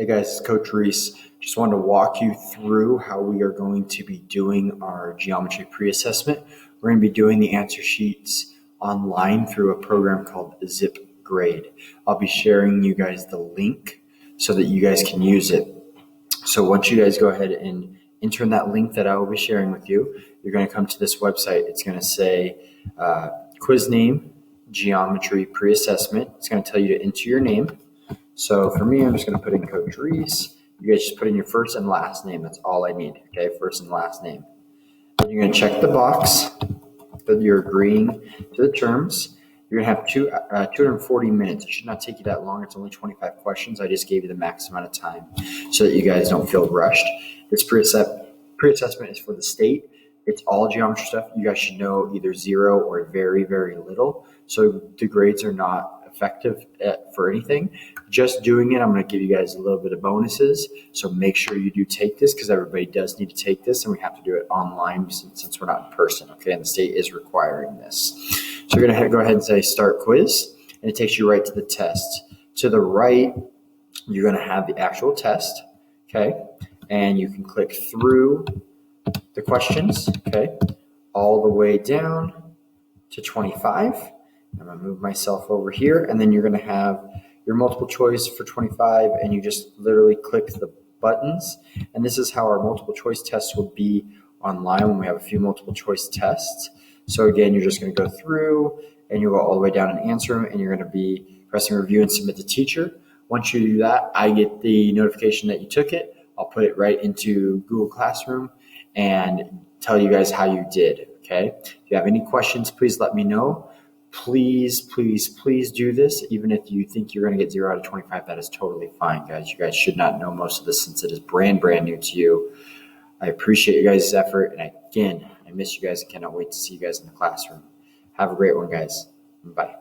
Hey guys, it's Coach Reese. Just wanted to walk you through how we are going to be doing our geometry pre-assessment. We're going to be doing the answer sheets online through a program called ZipGrade. I'll be sharing you guys the link so that you guys can use it. So once you guys go ahead and enter in that link that I will be sharing with you, you're going to come to this website. It's going to say quiz name, geometry pre-assessment. It's going to tell you to enter your name. So for me, I'm just going to put in Coach Reese. You guys just put in your first and last name. That's all I need. Okay, first and last name. Then you're going to check the box that you're agreeing to the terms. You're going to have 240 minutes. It should not take you that long. It's only 25 questions. I just gave you the max amount of time so that you guys don't feel rushed. This pre-assessment is for the state. It's all geometry stuff. You guys should know either 0 or very, very little. So the grades are not effective for anything. Just doing it, I'm going to give you guys a little bit of bonuses. So make sure you do take this because everybody does need to take this, and we have to do it online since we're not in person. Okay, and the state is requiring this. So you're going to go ahead and say start quiz, and it takes you right to the test. To the right, you're going to have the actual test. Okay, and you can click through the questions. Okay, all the way down to 25. I'm going to move myself over here, and then you're going to have your multiple choice for 25, and you just literally click the buttons. And this is how our multiple choice tests will be online when we have a few multiple choice tests. So again, you're just going to go through, and you'll go all the way down and answer them, and you're going to be pressing review and submit to teacher. Once you do that, I get the notification that you took it. I'll put it right into Google Classroom and tell you guys how you did, okay? If you have any questions, please let me know. Please, please, please do this. Even if you think you're going to get 0 out of 25, that is totally fine, guys. You guys should not know most of this since it is brand new to you. I appreciate you guys' effort. And again, I miss you guys. I cannot wait to see you guys in the classroom. Have a great one, guys. Bye.